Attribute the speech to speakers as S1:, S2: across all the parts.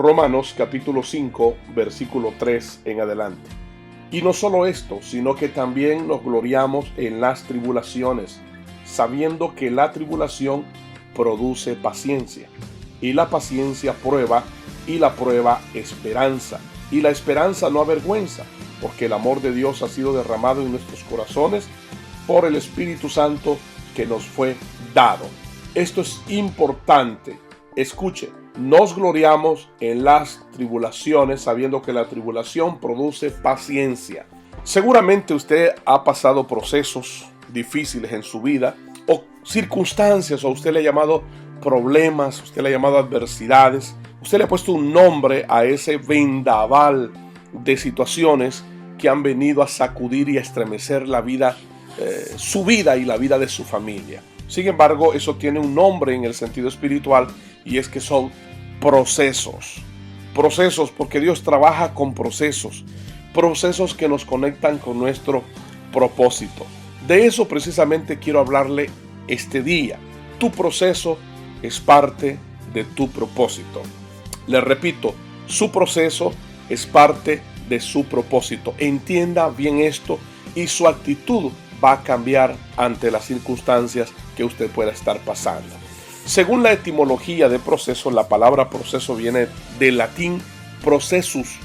S1: Romanos capítulo 5, versículo 3 en adelante. Y no solo esto, sino que también nos gloriamos en las tribulaciones, sabiendo que la tribulación produce paciencia, y la paciencia prueba, y la prueba esperanza, y la esperanza no avergüenza, porque el amor de Dios ha sido derramado en nuestros corazones por el Espíritu Santo que nos fue dado. Esto es importante. Escuche, nos gloriamos en las tribulaciones, sabiendo que la tribulación produce paciencia. Seguramente usted ha pasado procesos difíciles en su vida, o circunstancias, o usted le ha llamado problemas, usted le ha llamado adversidades, usted le ha puesto un nombre a ese vendaval de situaciones que han venido a sacudir y a estremecer la vida, su vida y la vida de su familia. Sin embargo, eso tiene un nombre en el sentido espiritual, y es que son procesos. Procesos, porque Dios trabaja con procesos que nos conectan con nuestro propósito. De eso precisamente quiero hablarle este día. Tu proceso es parte de tu propósito. Le repito, su proceso es parte de su propósito. Entienda bien esto y su actitud va a cambiar ante las circunstancias que usted pueda estar pasando. Según la etimología de proceso, la palabra proceso viene del latín processus,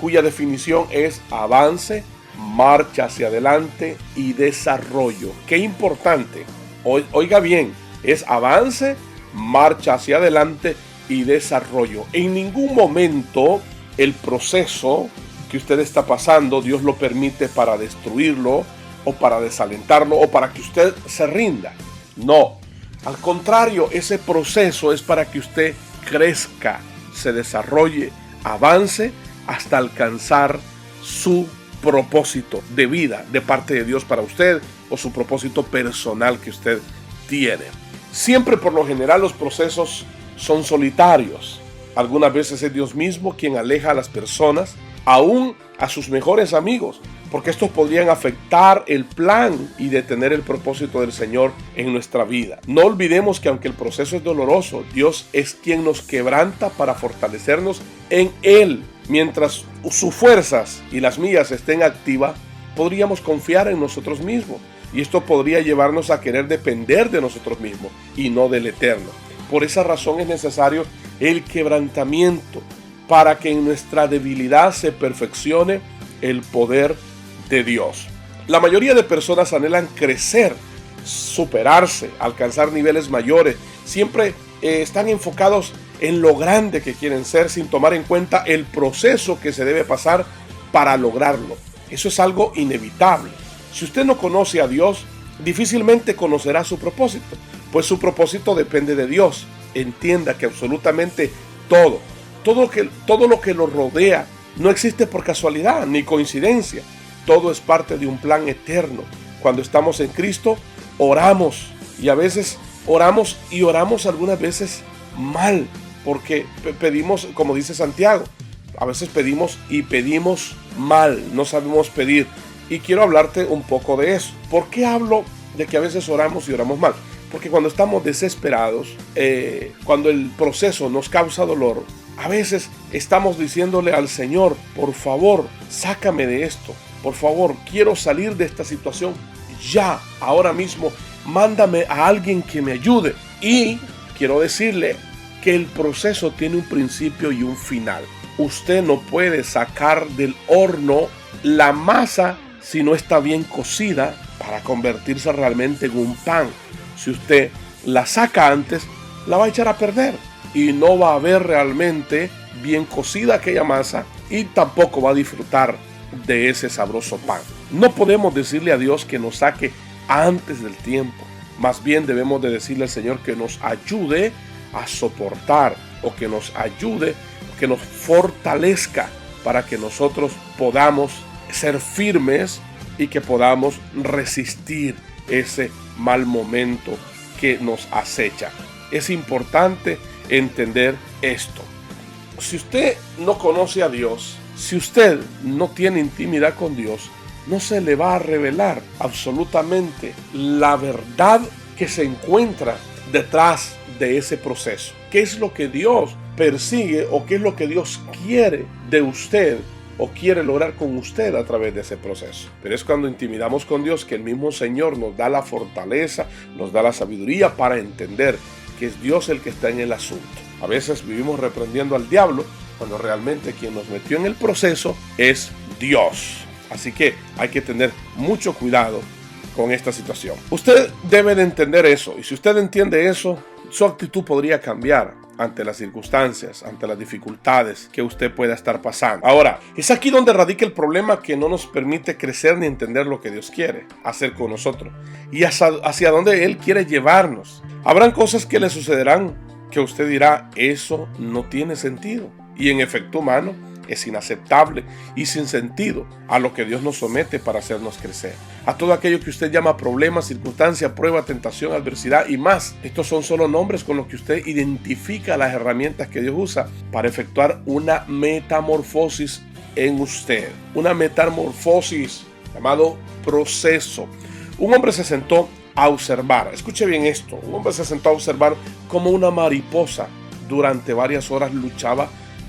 S1: cuya definición es avance, marcha hacia adelante y desarrollo. Qué importante. Oiga bien, es avance, marcha hacia adelante y desarrollo. En ningún momento el proceso que usted está pasando, Dios lo permite para destruirlo, o para desalentarlo, o para que usted se rinda. No, al contrario, ese proceso es para que usted crezca, se desarrolle, avance hasta alcanzar su propósito de vida de parte de Dios para usted, o su propósito personal que usted tiene. Siempre, por lo general, los procesos son solitarios. Algunas veces es Dios mismo quien aleja a las personas, aún a sus mejores amigos, porque estos podrían afectar el plan y detener el propósito del Señor en nuestra vida. No olvidemos que aunque el proceso es doloroso, Dios es quien nos quebranta para fortalecernos en Él. Mientras sus fuerzas y las mías estén activas, podríamos confiar en nosotros mismos, y esto podría llevarnos a querer depender de nosotros mismos y no del Eterno. Por esa razón es necesario el quebrantamiento, para que en nuestra debilidad se perfeccione el poder de Dios. La mayoría de personas anhelan crecer, superarse, alcanzar niveles mayores. Siempre están enfocados en lo grande que quieren ser, sin tomar en cuenta el proceso que se debe pasar para lograrlo. Eso es algo inevitable. Si usted no conoce a Dios, difícilmente conocerá su propósito, pues su propósito depende de Dios. Entienda que absolutamente todo lo que lo rodea no existe por casualidad ni coincidencia. Todo es parte de un plan eterno. Cuando estamos en Cristo, oramos, y a veces oramos algunas veces mal, porque pedimos, como dice Santiago, a veces pedimos mal, no sabemos pedir. Y quiero hablarte un poco de eso. ¿Por qué hablo de que a veces oramos y oramos mal? Porque cuando estamos desesperados, cuando el proceso nos causa dolor, a veces estamos diciéndole al Señor: por favor, sácame de esto. Por favor, quiero salir de esta situación ya, ahora mismo. Mándame a alguien que me ayude. Y quiero decirle que el proceso tiene un principio y un final. Usted no puede sacar del horno la masa si no está bien cocida para convertirse realmente en un pan. Si usted la saca antes, la va a echar a perder y no va a ver realmente bien cocida aquella masa, y tampoco va a disfrutar de ese sabroso pan. No podemos decirle a Dios que nos saque antes del tiempo. Más bien debemos de decirle al Señor que nos ayude a soportar, o que nos ayude, que nos fortalezca, para que nosotros podamos ser firmes y que podamos resistir ese mal momento que nos acecha. Es importante entender esto. Si usted no conoce a Dios, si usted no tiene intimidad con Dios, no se le va a revelar absolutamente la verdad que se encuentra detrás de ese proceso. ¿Qué es lo que Dios persigue o qué es lo que Dios quiere de usted o quiere lograr con usted a través de ese proceso? Pero es cuando intimidamos con Dios que el mismo Señor nos da la fortaleza, nos da la sabiduría para entender que es Dios el que está en el asunto. A veces vivimos reprendiendo al diablo cuando realmente quien nos metió en el proceso es Dios. Así que hay que tener mucho cuidado con esta situación. Usted debe de entender eso, y si usted entiende eso, su actitud podría cambiar ante las circunstancias, ante las dificultades que usted pueda estar pasando. Ahora, es aquí donde radica el problema que no nos permite crecer ni entender lo que Dios quiere hacer con nosotros y hacia dónde Él quiere llevarnos. Habrán cosas que le sucederán que usted dirá, eso no tiene sentido. Y en efecto humano, es inaceptable y sin sentido a lo que Dios nos somete para hacernos crecer. A todo aquello que usted llama problema, circunstancia, prueba, tentación, adversidad y más. Estos son solo nombres con los que usted identifica las herramientas que Dios usa para efectuar una metamorfosis en usted. Una metamorfosis llamado proceso. Un hombre se sentó a observar, escuche bien esto, un hombre se sentó a observar cómo una mariposa durante varias horas luchaba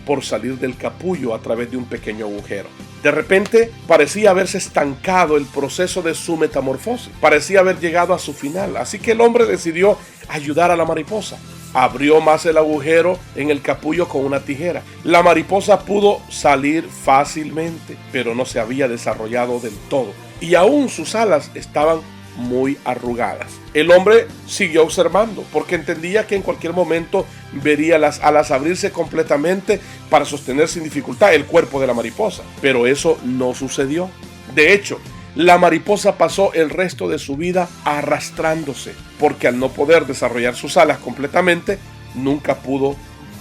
S1: por salir del capullo a través de un pequeño agujero. De repente parecía haberse estancado el proceso de su metamorfosis, parecía haber llegado a su final, así que el hombre decidió ayudar a la mariposa. Abrió más el agujero en el capullo con una tijera. La mariposa pudo salir fácilmente, pero no se había desarrollado del todo, y aún sus alas estaban muy arrugadas. El hombre siguió observando porque entendía que en cualquier momento vería las alas abrirse completamente para sostener sin dificultad el cuerpo de la mariposa, pero eso no sucedió. De hecho, la mariposa pasó el resto de su vida arrastrándose porque al no poder desarrollar sus alas completamente, nunca pudo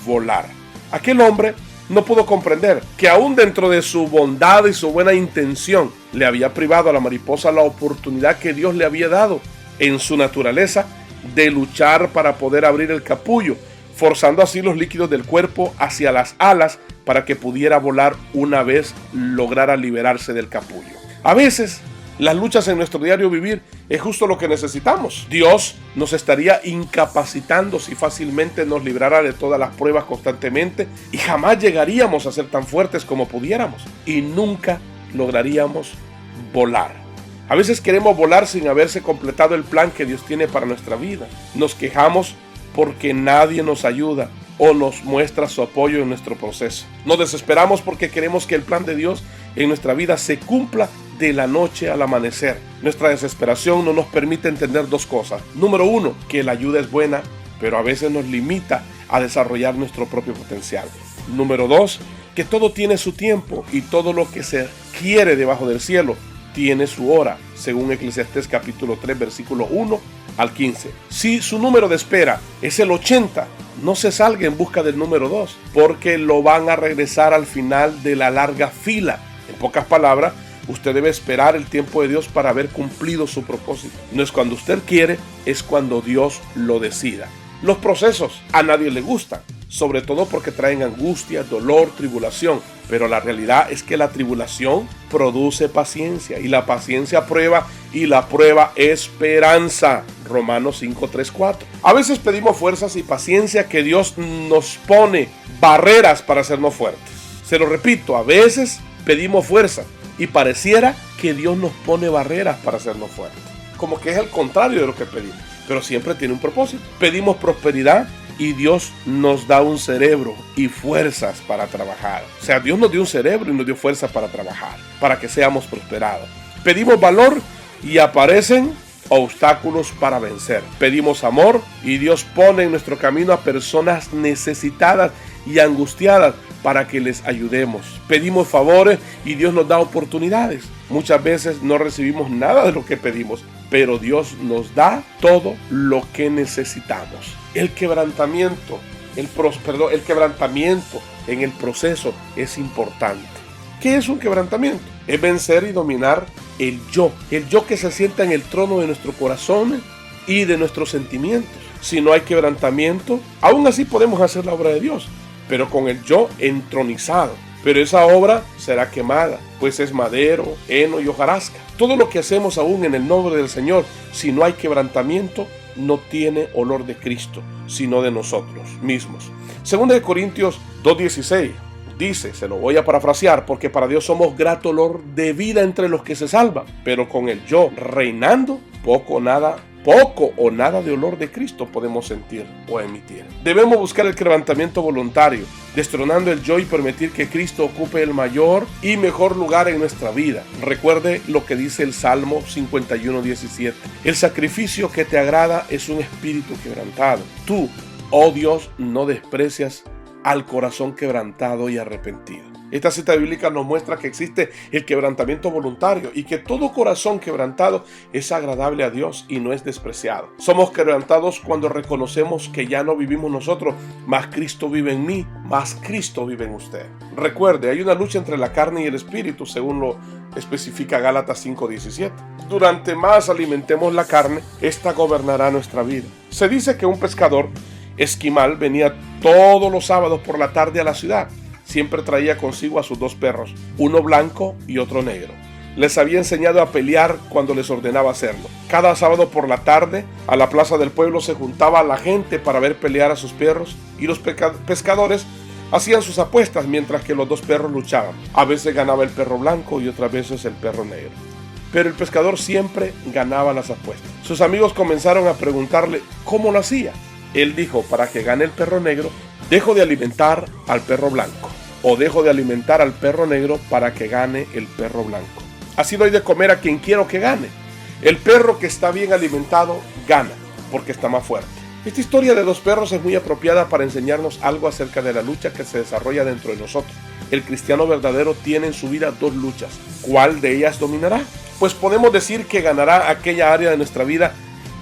S1: volar. Aquel hombre no pudo comprender que aún dentro de su bondad y su buena intención le había privado a la mariposa la oportunidad que Dios le había dado en su naturaleza de luchar para poder abrir el capullo, forzando así los líquidos del cuerpo hacia las alas para que pudiera volar una vez lograra liberarse del capullo. A veces las luchas en nuestro diario vivir es justo lo que necesitamos. Dios nos estaría incapacitando si fácilmente nos librara de todas las pruebas constantemente y jamás llegaríamos a ser tan fuertes como pudiéramos y nunca lograríamos volar. A veces queremos volar sin haberse completado el plan que Dios tiene para nuestra vida. Nos quejamos porque nadie nos ayuda o nos muestra su apoyo en nuestro proceso. Nos desesperamos porque queremos que el plan de Dios en nuestra vida se cumpla de la noche al amanecer. Nuestra desesperación no nos permite entender dos cosas. Número uno, que la ayuda es buena, pero a veces nos limita a desarrollar nuestro propio potencial. Número dos, que todo tiene su tiempo y todo lo que se quiere debajo del cielo tiene su hora, según Eclesiastés capítulo 3, versículo 1 al 15. Si su número de espera es el 80, no se salga en busca del número 2, porque lo van a regresar al final de la larga fila. En pocas palabras, usted debe esperar el tiempo de Dios para haber cumplido su propósito. No es cuando usted quiere, es cuando Dios lo decida. Los procesos a nadie le gustan, sobre todo porque traen angustia, dolor, tribulación. Pero la realidad es que la tribulación produce paciencia, y la paciencia prueba, y la prueba esperanza. Romanos 5, 3, 4. A veces pedimos fuerzas y paciencia que Dios nos pone barreras para hacernos fuertes. Se lo repito, a veces pedimos fuerza y pareciera que Dios nos pone barreras para hacernos fuertes. Como que es el contrario de lo que pedimos, pero siempre tiene un propósito. Pedimos prosperidad y Dios nos da un cerebro y fuerzas para trabajar. O sea, Dios nos dio un cerebro y nos dio fuerzas para trabajar, para que seamos prosperados. Pedimos valor y aparecen obstáculos para vencer. Pedimos amor y Dios pone en nuestro camino a personas necesitadas y angustiadas para que les ayudemos. Pedimos favores y Dios nos da oportunidades. Muchas veces no recibimos nada de lo que pedimos, pero Dios nos da todo lo que necesitamos. El quebrantamiento en el proceso es importante. ¿Qué es un quebrantamiento? Es vencer y dominar el yo que se sienta en el trono de nuestro corazón y de nuestros sentimientos. Si no hay quebrantamiento, aún así podemos hacer la obra de Dios, pero con el yo entronizado. Pero esa obra será quemada, pues es madero, heno y hojarasca. Todo lo que hacemos aún en el nombre del Señor, si no hay quebrantamiento, no tiene olor de Cristo, sino de nosotros mismos. 2 Corintios 2:16 dice, se lo voy a parafrasear, porque para Dios somos grato olor de vida entre los que se salvan, pero con el yo reinando, poco o nada de olor de Cristo podemos sentir o emitir. Debemos buscar el quebrantamiento voluntario, destronando el yo y permitir que Cristo ocupe el mayor y mejor lugar en nuestra vida. Recuerde lo que dice el Salmo 51:17. El sacrificio que te agrada es un espíritu quebrantado. Tú, oh Dios, no desprecias al corazón quebrantado y arrepentido. Esta cita bíblica nos muestra que existe el quebrantamiento voluntario y que todo corazón quebrantado es agradable a Dios y no es despreciado. Somos quebrantados cuando reconocemos que ya no vivimos nosotros, mas Cristo vive en mí, mas Cristo vive en usted. Recuerde, hay una lucha entre la carne y el espíritu, según lo especifica Gálatas 5:17. Durante más alimentemos la carne, esta gobernará nuestra vida. Se dice que un pescador esquimal venía todos los sábados por la tarde a la ciudad. Siempre traía consigo a sus 2 perros, uno blanco y otro negro. Les había enseñado a pelear cuando les ordenaba hacerlo. Cada sábado por la tarde, a la plaza del pueblo se juntaba la gente para ver pelear a sus perros y los pescadores hacían sus apuestas mientras que los 2 perros luchaban. A veces ganaba el perro blanco y otras veces el perro negro. Pero el pescador siempre ganaba las apuestas. Sus amigos comenzaron a preguntarle cómo lo hacía. Él dijo, para que gane el perro negro, dejo de alimentar al perro blanco, o dejo de alimentar al perro negro para que gane el perro blanco. Así doy de comer a quien quiero que gane. El perro que está bien alimentado gana, porque está más fuerte. Esta historia de 2 perros es muy apropiada para enseñarnos algo acerca de la lucha que se desarrolla dentro de nosotros. El cristiano verdadero tiene en su vida 2 luchas. ¿Cuál de ellas dominará? Pues podemos decir que ganará aquella área de nuestra vida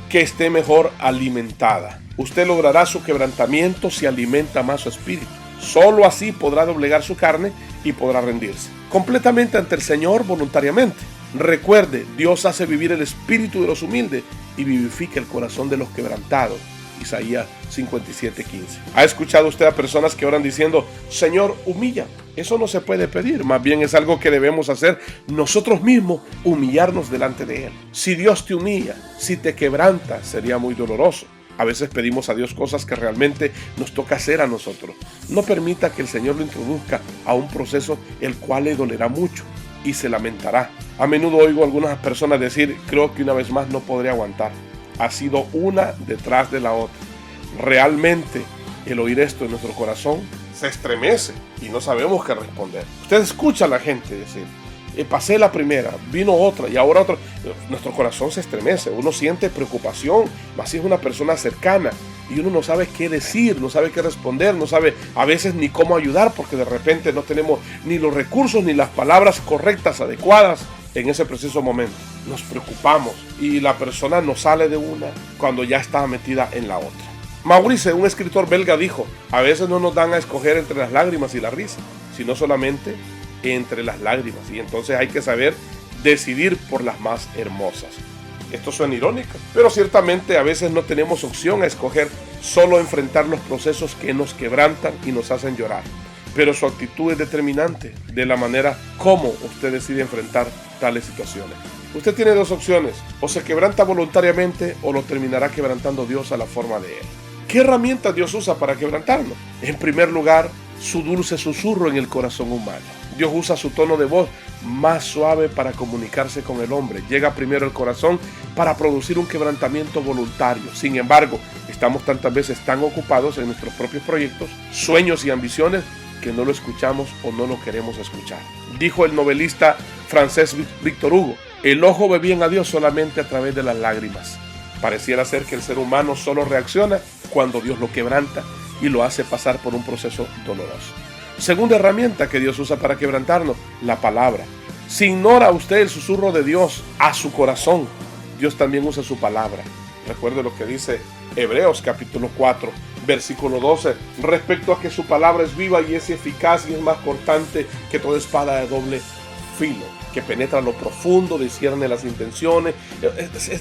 S1: que esté mejor alimentada. Usted logrará su quebrantamiento si alimenta más su espíritu. Solo así podrá doblegar su carne y podrá rendirse completamente ante el Señor voluntariamente. Recuerde, Dios hace vivir el espíritu de los humildes y vivifica el corazón de los quebrantados. Isaías 57:15. ¿Ha escuchado usted a personas que oran diciendo, Señor, humilla? Eso no se puede pedir, más bien es algo que debemos hacer nosotros mismos, humillarnos delante de Él. Si Dios te humilla, si te quebranta, sería muy doloroso. A veces pedimos a Dios cosas que realmente nos toca hacer a nosotros. No permita que el Señor lo introduzca a un proceso el cual le dolerá mucho y se lamentará. A menudo oigo a algunas personas decir, creo que una vez más no podré aguantar. Ha sido una detrás de la otra. Realmente el oír esto en nuestro corazón se estremece y no sabemos qué responder. Usted escucha a la gente decir, pasé la primera, vino otra y ahora otra. Nuestro corazón se estremece, uno siente preocupación, más si es una persona cercana y uno no sabe qué decir, no sabe qué responder, no sabe a veces ni cómo ayudar porque de repente no tenemos ni los recursos ni las palabras correctas, adecuadas en ese preciso momento. Nos preocupamos y la persona no sale de una cuando ya está metida en la otra. Maurice, un escritor belga, dijo, a veces no nos dan a escoger entre las lágrimas y la risa, sino solamente entre las lágrimas, y entonces hay que saber decidir por las más hermosas. Esto suena irónico, pero ciertamente a veces no tenemos opción a escoger, solo enfrentar los procesos que nos quebrantan y nos hacen llorar. Pero su actitud es determinante de la manera como usted decide enfrentar tales situaciones. Usted tiene 2 opciones, o se quebranta voluntariamente o lo terminará quebrantando Dios a la forma de Él. ¿Qué herramientas Dios usa para quebrantarnos? En primer lugar, su dulce susurro en el corazón humano. Dios usa su tono de voz más suave para comunicarse con el hombre. Llega primero al corazón para producir un quebrantamiento voluntario. Sin embargo, estamos tantas veces tan ocupados en nuestros propios proyectos, sueños y ambiciones que no lo escuchamos o no lo queremos escuchar. Dijo el novelista francés Victor Hugo, el ojo ve bien a Dios solamente a través de las lágrimas. Pareciera ser que el ser humano solo reacciona cuando Dios lo quebranta y lo hace pasar por un proceso doloroso. Segunda herramienta que Dios usa para quebrantarnos, la palabra. Si ignora usted el susurro de Dios a su corazón, Dios también usa su palabra. Recuerde lo que dice Hebreos capítulo 4, versículo 12, respecto a que su palabra es viva y es eficaz y es más cortante que toda espada de doble filo, que penetra lo profundo, discierne las intenciones.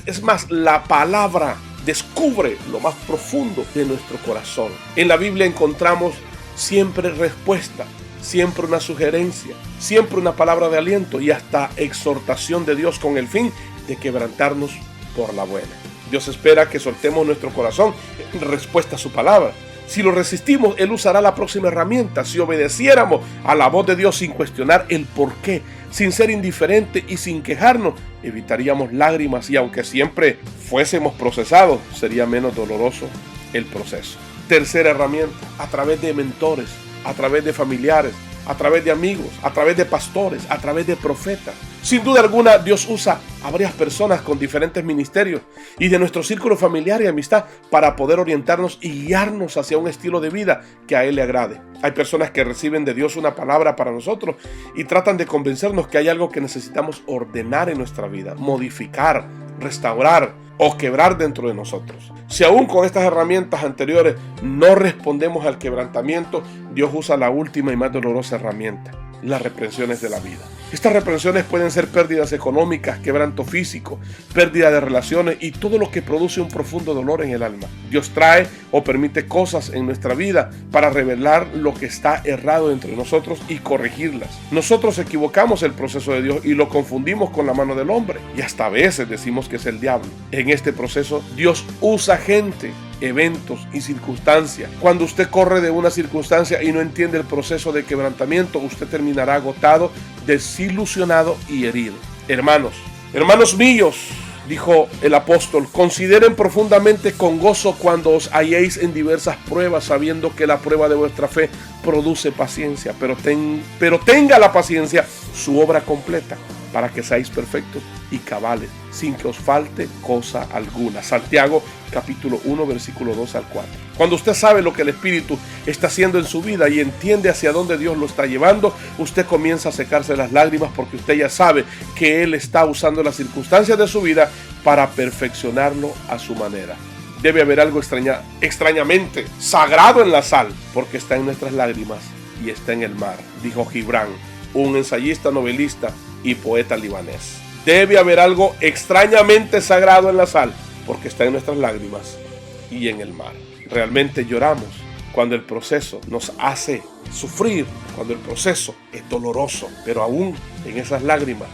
S1: Es más, la palabra descubre lo más profundo de nuestro corazón. En la Biblia encontramos siempre respuesta, siempre una sugerencia, siempre una palabra de aliento y hasta exhortación de Dios con el fin de quebrantarnos por la buena. Dios espera que soltemos nuestro corazón en respuesta a su palabra. Si lo resistimos, Él usará la próxima herramienta. Si obedeciéramos a la voz de Dios sin cuestionar el por qué, sin ser indiferentes y sin quejarnos, evitaríamos lágrimas y aunque siempre fuésemos procesados, sería menos doloroso el proceso. Tercera herramienta, a través de mentores, a través de familiares, a través de amigos, a través de pastores, a través de profetas. Sin duda alguna, Dios usa a varias personas con diferentes ministerios y de nuestro círculo familiar y amistad para poder orientarnos y guiarnos hacia un estilo de vida que a Él le agrade. Hay personas que reciben de Dios una palabra para nosotros y tratan de convencernos que hay algo que necesitamos ordenar en nuestra vida, modificar, restaurar o quebrar dentro de nosotros. Si aún con estas herramientas anteriores no respondemos al quebrantamiento, Dios usa la última y más dolorosa herramienta, las reprensiones de la vida. Estas reprensiones pueden ser pérdidas económicas, quebranto físico, pérdida de relaciones y todo lo que produce un profundo dolor en el alma. Dios trae o permite cosas en nuestra vida para revelar lo que está errado entre nosotros y corregirlas. Nosotros equivocamos el proceso de Dios y lo confundimos con la mano del hombre y hasta a veces decimos que es el diablo. En este proceso Dios usa gente, eventos y circunstancias. Cuando usted corre de una circunstancia y no entiende el proceso de quebrantamiento, usted terminará agotado, desilusionado y herido. Hermanos míos, dijo el apóstol, consideren profundamente con gozo cuando os halléis en diversas pruebas, sabiendo que la prueba de vuestra fe produce paciencia, pero tenga la paciencia su obra completa, para que seáis perfectos y cabales, sin que os falte cosa alguna. Santiago capítulo 1 versículo 2 al 4. Cuando usted sabe lo que el Espíritu está haciendo en su vida y entiende hacia dónde Dios lo está llevando, usted comienza a secarse las lágrimas porque usted ya sabe que Él está usando las circunstancias de su vida para perfeccionarlo a su manera. Debe haber algo extrañamente sagrado en la sal, porque está en nuestras lágrimas y está en el mar, dijo Gibran, un ensayista, novelista y poeta libanés. Debe haber algo extrañamente sagrado en la sal, porque está en nuestras lágrimas y en el mar. Realmente lloramos cuando el proceso nos hace sufrir, cuando el proceso es doloroso, pero aún en esas lágrimas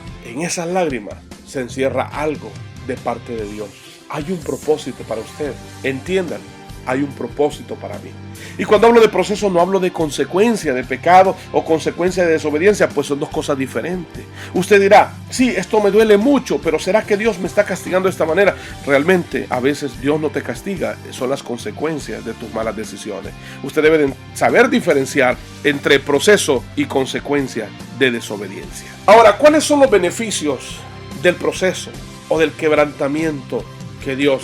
S1: se encierra algo de parte de Dios. Hay un propósito para usted, entiendan, hay un propósito para mí. Y cuando hablo de proceso no hablo de consecuencia de pecado o consecuencia de desobediencia, pues son dos cosas diferentes. Usted dirá, sí, esto me duele mucho, pero ¿será que Dios me está castigando de esta manera? Realmente, a veces Dios no te castiga, son las consecuencias de tus malas decisiones. Usted debe saber diferenciar entre proceso y consecuencia de desobediencia. Ahora, ¿cuáles son los beneficios del proceso o del quebrantamiento que Dios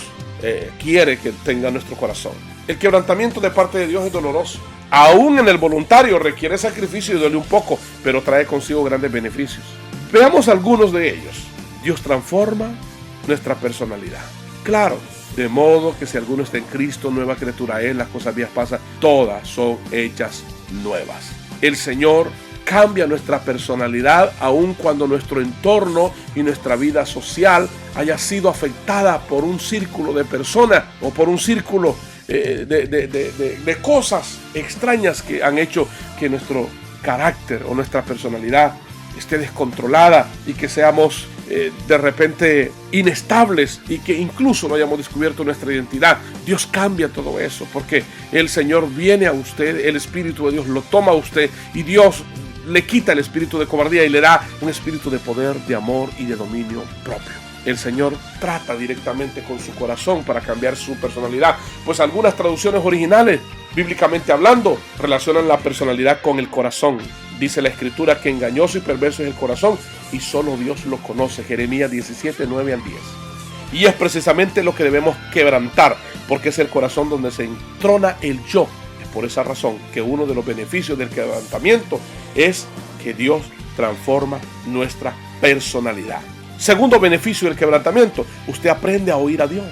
S1: quiere que tenga nuestro corazón? El quebrantamiento de parte de Dios es doloroso. Aún en el voluntario requiere sacrificio y duele un poco, pero trae consigo grandes beneficios. Veamos algunos de ellos. Dios transforma nuestra personalidad. Claro, de modo que si alguno está en Cristo, nueva criatura es, las cosas viejas pasan, todas son hechas nuevas. El Señor cambia nuestra personalidad aun cuando nuestro entorno y nuestra vida social haya sido afectada por un círculo de personas o por un círculo de cosas extrañas que han hecho que nuestro carácter o nuestra personalidad esté descontrolada y que seamos de repente inestables y que incluso no hayamos descubierto nuestra identidad. Dios cambia todo eso porque el Señor viene a usted, el Espíritu de Dios lo toma a usted y Dios le quita el espíritu de cobardía y le da un espíritu de poder, de amor y de dominio propio. El Señor trata directamente con su corazón para cambiar su personalidad, pues algunas traducciones originales, bíblicamente hablando, relacionan la personalidad con el corazón. Dice la Escritura que engañoso y perverso es el corazón y solo Dios lo conoce. Jeremías 17, 9 al 10. Y es precisamente lo que debemos quebrantar, porque es el corazón donde se entrona el yo. Es por esa razón que uno de los beneficios del quebrantamiento es que Dios transforma nuestra personalidad. Segundo beneficio del quebrantamiento, usted aprende a oír a Dios.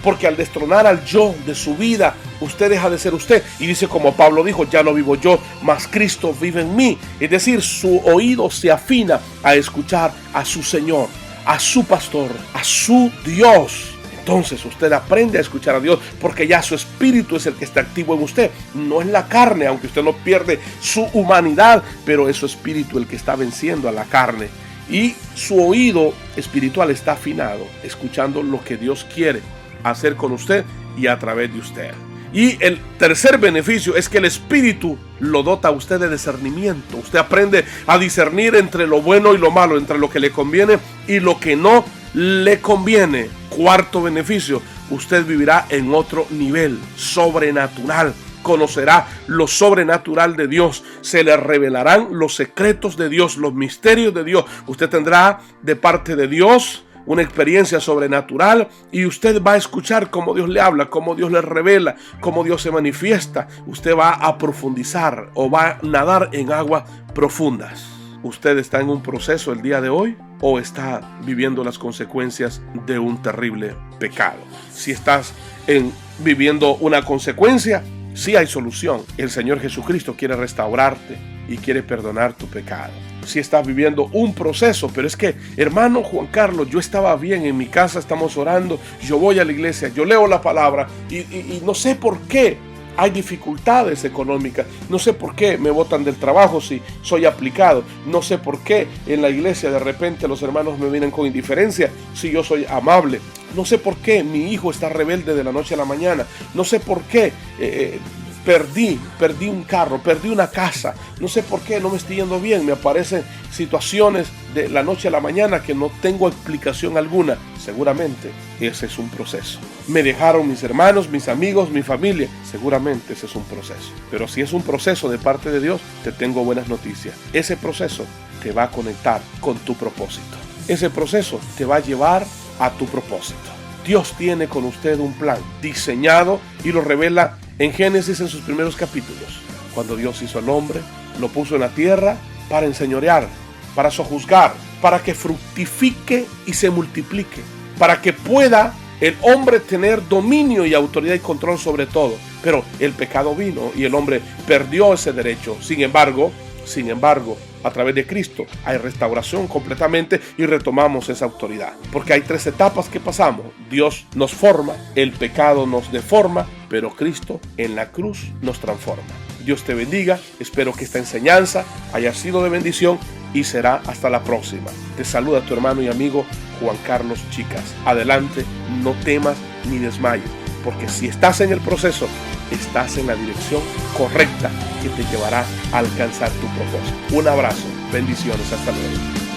S1: Porque al destronar al yo de su vida, usted deja de ser usted. Y dice como Pablo dijo, ya no vivo yo, mas Cristo vive en mí. Es decir, su oído se afina a escuchar a su Señor, a su pastor, a su Dios. Entonces usted aprende a escuchar a Dios porque ya su espíritu es el que está activo en usted. No es la carne, aunque usted no pierde su humanidad, pero es su espíritu el que está venciendo a la carne. Y su oído espiritual está afinado, escuchando lo que Dios quiere hacer con usted y a través de usted. Y el tercer beneficio es que el Espíritu lo dota a usted de discernimiento. Usted aprende a discernir entre lo bueno y lo malo, entre lo que le conviene y lo que no le conviene. Cuarto beneficio, usted vivirá en otro nivel sobrenatural. Conocerá lo sobrenatural de Dios. Se le revelarán los secretos de Dios, los misterios de Dios. Usted tendrá de parte de Dios una experiencia sobrenatural y usted va a escuchar cómo Dios le habla, cómo Dios le revela, cómo Dios se manifiesta. Usted va a profundizar o va a nadar en aguas profundas. ¿Usted está en un proceso el día de hoy o está viviendo las consecuencias de un terrible pecado? Si estás viviendo una consecuencia, sí hay solución. El Señor Jesucristo quiere restaurarte y quiere perdonar tu pecado. Si estás viviendo un proceso, pero es que, hermano Juan Carlos, yo estaba bien en mi casa, estamos orando, yo voy a la iglesia, yo leo la palabra y no sé por qué hay dificultades económicas, no sé por qué me botan del trabajo si soy aplicado, no sé por qué en la iglesia de repente los hermanos me vienen con indiferencia si yo soy amable, no sé por qué mi hijo está rebelde de la noche a la mañana, no sé por qué perdí un carro, perdí una casa, no sé por qué no me estoy yendo bien, me aparecen situaciones de la noche a la mañana que no tengo explicación alguna. Seguramente ese es un proceso. Me dejaron mis hermanos, mis amigos, mi familia. Seguramente ese es un proceso. Pero si es un proceso de parte de Dios, te tengo buenas noticias. Ese proceso te va a conectar con tu propósito. Ese proceso te va a llevar a tu propósito. Dios tiene con usted un plan diseñado y lo revela en Génesis en sus primeros capítulos. Cuando Dios hizo al hombre, lo puso en la tierra para enseñorear, para sojuzgar, para que fructifique y se multiplique, para que pueda el hombre tener dominio y autoridad y control sobre todo. Pero el pecado vino y el hombre perdió ese derecho. Sin embargo, a través de Cristo hay restauración completamente y retomamos esa autoridad. Porque hay 3 etapas que pasamos. Dios nos forma, el pecado nos deforma, pero Cristo en la cruz nos transforma. Dios te bendiga, espero que esta enseñanza haya sido de bendición y será hasta la próxima. Te saluda tu hermano y amigo Juan Carlos Chicas. Adelante, no temas ni desmayes, porque si estás en el proceso, estás en la dirección correcta que te llevará a alcanzar tu propósito. Un abrazo, bendiciones, hasta luego.